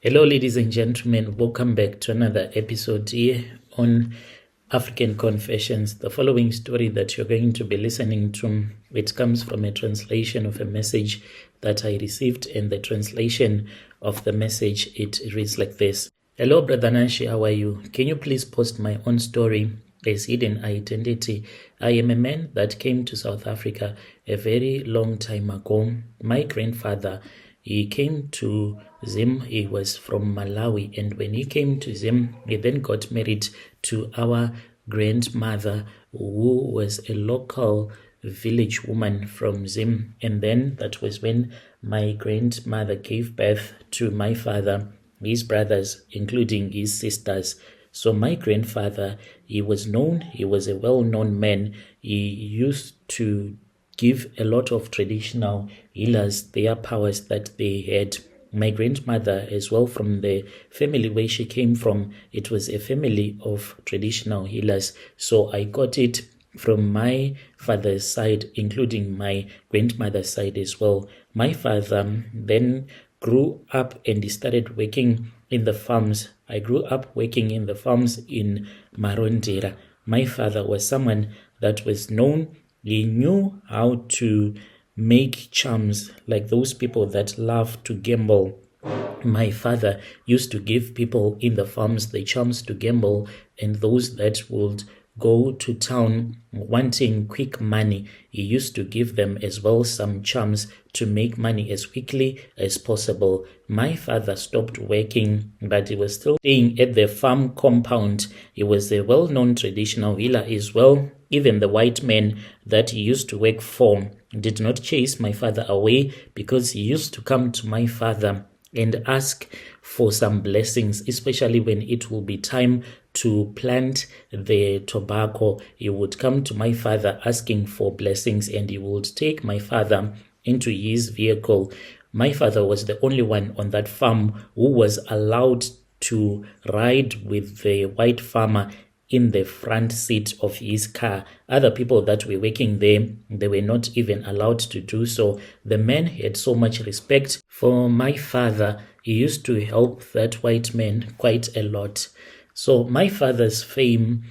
Hello, ladies and gentlemen. Welcome back to another episode here on African Confessions. The following story that you're going to be listening to, it comes from a translation of a message that I received, and the translation of the message, it reads like this. Hello, Brother Nashi, how are you? Can you please post my own story as hidden identity? I am a man that came to South Africa a very long time ago. My grandfather, he came to Zim. He was from Malawi, and when he came to Zim, he then got married to our grandmother, who was a local village woman from Zim. And then that was when my grandmother gave birth to my father, his brothers, including his sisters. So my grandfather, he was a well-known man. He used to give a lot of traditional healers their powers that they had. My grandmother as well, from the family where she came from, it was a family of traditional healers. So I got it from my father's side, including my grandmother's side as well. My father then grew up and he started working in the farms. I grew up working in the farms in Marondera. My father was someone that was known. He knew how to make charms, like those people that love to gamble. My father used to give people in the farms the charms to gamble, and those that would go to town wanting quick money, he used to give them as well some charms to make money as quickly as possible. My father stopped working, but he was still staying at the farm compound. He was a well-known traditional healer as well. Even the white men that he used to work for did not chase my father away, because he used to come to my father and ask for some blessings, especially when it will be time to plant the tobacco. He would come to my father asking for blessings, and he would take my father into his vehicle. My father was the only one on that farm who was allowed to ride with the white farmer in the front seat of his car. Other people that were working there, they were not even allowed to do so. The man had so much respect for my father. He used to help that white man quite a lot. So my father's fame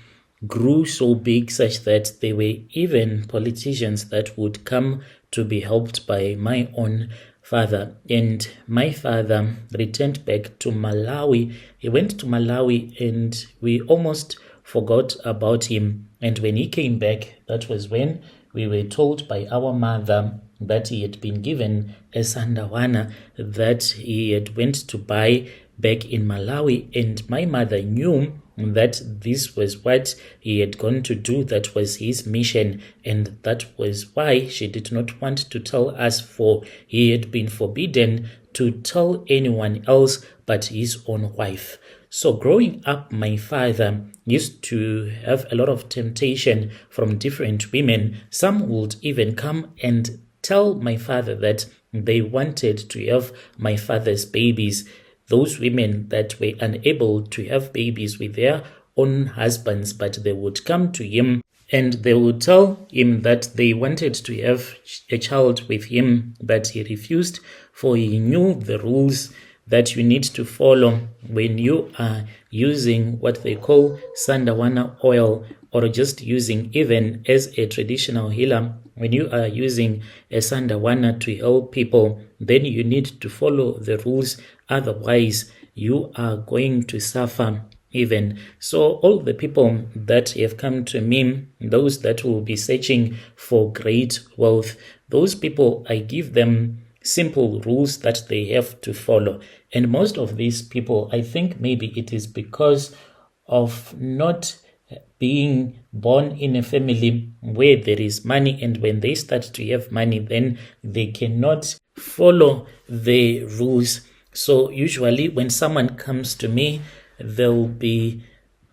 grew so big such that there were even politicians that would come to be helped by my own father. And my father returned back to Malawi. He went to Malawi and we almost forgot about him. And when he came back, that was when we were told by our mother that he had been given a Sandawana that he had went to buy back in Malawi. And my mother knew that this was what he had gone to do, that was his mission, and that was why she did not want to tell us, for he had been forbidden to tell anyone else but his own wife. So growing up, my father used to have a lot of temptation from different women. Some would even come and tell my father that they wanted to have my father's babies. Those women that were unable to have babies with their own husbands, but they would come to him and they would tell him that they wanted to have a child with him, but he refused, for he knew the rules that you need to follow when you are using what they call Sandawana oil, or just using, even as a traditional healer, when you are using a Sandawana to help people, then you need to follow the rules. Otherwise, you are going to suffer even. So all the people that have come to me, those that will be searching for great wealth, those people, I give them simple rules that they have to follow. And most of these people, I think maybe it is because of not being born in a family where there is money, and when they start to have money, then they cannot follow the rules. So usually when someone comes to me, they'll be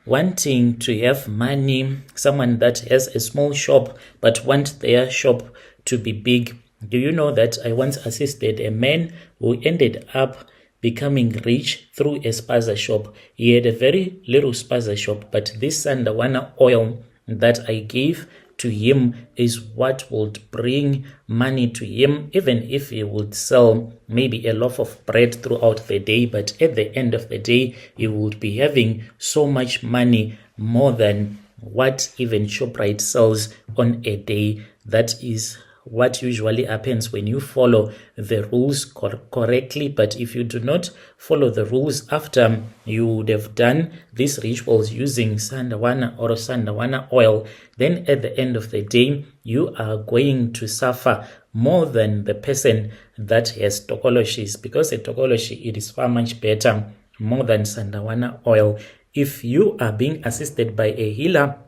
wanting to have money, someone that has a small shop but want their shop to be big. Do you know that I once assisted a man who ended up becoming rich through a spaza shop? He had a very little spaza shop, but this Sandawana oil that I gave to him is what would bring money to him, even if he would sell maybe a loaf of bread throughout the day, but at the end of the day, he would be having so much money, more than what even ShopRite sells on a day. That is what usually happens when you follow the rules correctly. But if you do not follow the rules after you would have done these rituals using Sandawana or Sandawana oil, then at the end of the day, you are going to suffer more than the person that has tokoloshis, because a tokoloshi, it is far much better more than Sandawana oil. If you are being assisted by a healer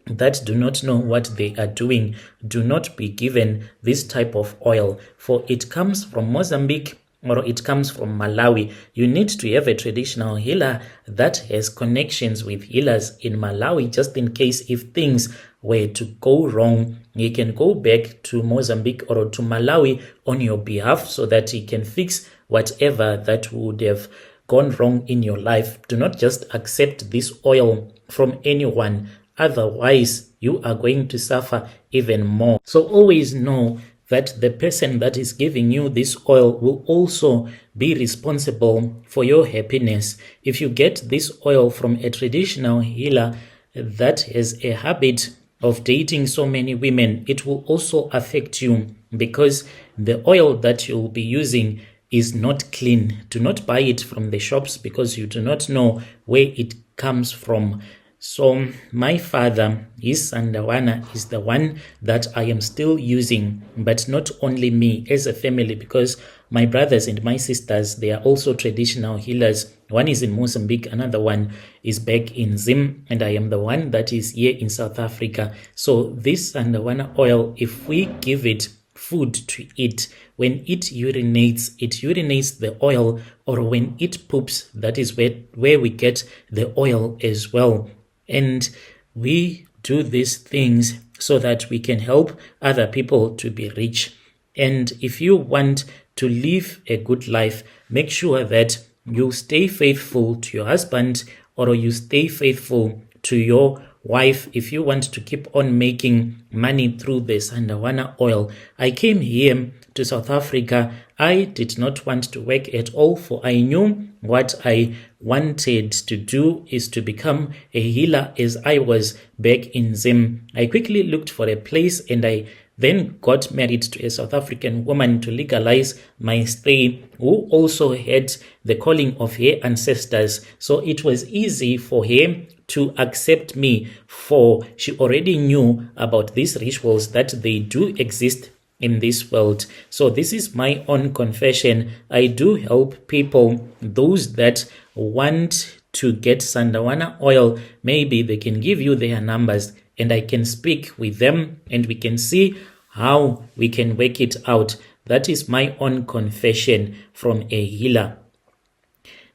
that do not know what they are doing, do not be given this type of oil, for it comes from Mozambique or it comes from Malawi. You need to have a traditional healer that has connections with healers in Malawi, just in case if things were to go wrong, he can go back to Mozambique or to Malawi on your behalf so that he can fix whatever that would have gone wrong in your life. Do not just accept this oil from anyone. Otherwise, you are going to suffer even more. So always know that the person that is giving you this oil will also be responsible for your happiness. If you get this oil from a traditional healer that has a habit of dating so many women, it will also affect you, because the oil that you'll be using is not clean. Do not buy it from the shops, because you do not know where it comes from. So my father, his Sandawana, is the one that I am still using, but not only me, as a family, because my brothers and my sisters, they are also traditional healers. One is in Mozambique, another one is back in Zim, and I am the one that is here in South Africa. So this Sandawana oil, if we give it food to eat, when it urinates the oil, or when it poops, that is where we get the oil as well. And we do these things so that we can help other people to be rich. And if you want to live a good life, make sure that you stay faithful to your husband, or you stay faithful to your wife. If you want to keep on making money through the Sandawana oil, I came here to South Africa. I did not want to work at all, for I knew what I wanted to do is to become a healer as I was back in Zim. I quickly looked for a place, and I then got married to a South African woman to legalize my stay, who also had the calling of her ancestors. So it was easy for her to accept me, for she already knew about these rituals, that they do exist in this world. So this is my own confession. I do help people, those that want to get Sandawana oil. Maybe they can give you their numbers, and I can speak with them, and we can see how we can work it out. That is my own confession from a healer.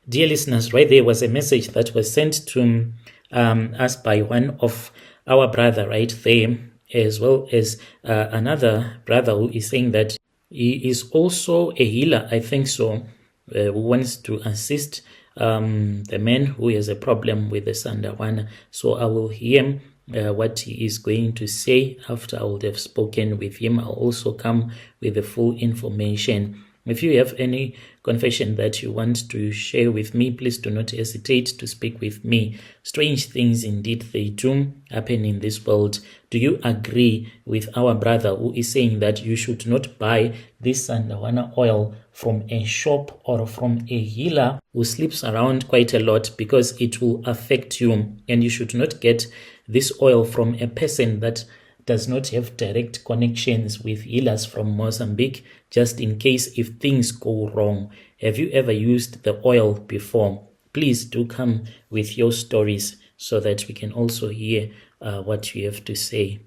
Dear listeners, right there was a message that was sent to us by one of our brother right there, as well as another brother who is saying that he is also a healer, I think so, who wants to assist the man who has a problem with the Sandawana. So I will hear what he is going to say after I would have spoken with him. I'll also come with the full information. If you have any confession that you want to share with me, please do not hesitate to speak with me. Strange things indeed, they do happen in this world. Do you agree with our brother who is saying that you should not buy this Sandawana oil from a shop or from a healer who sleeps around quite a lot, because it will affect you, and you should not get this oil from a person that does not have direct connections with healers from Mozambique, just in case if things go wrong. Have you ever used the oil before? Please do come with your stories so that we can also hear what you have to say.